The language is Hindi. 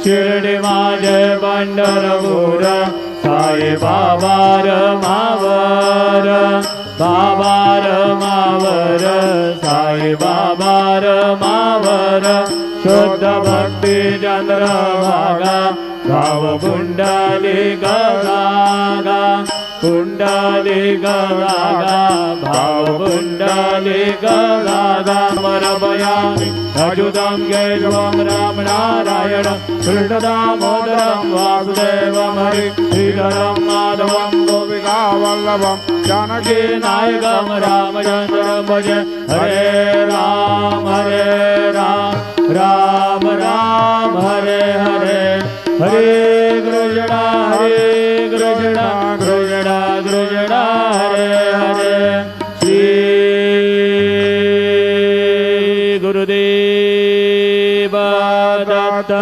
शिर्डी माझे पंढरपूर साई बाबा रमावर बाबा रमावर साई बाबा रमावर शुद्ध भक्ती चंद्रभागा गाव पुंडलिक लागा पुंडलिक लागा भाव पुंडलिक लागा वरभयामि अच्युतं केशवं राम नारायण कृष्ण दामोदरं वासुदेवं हरि श्रीधरं माधवं गोपिका वल्लभं जानकी नायकं रामचन्द्रं भजे हरे राम राम राम हरे हरे हरे कृष्ण कृष्ण कृष्ण हरे हरे श्री गुरुदेव दत्त।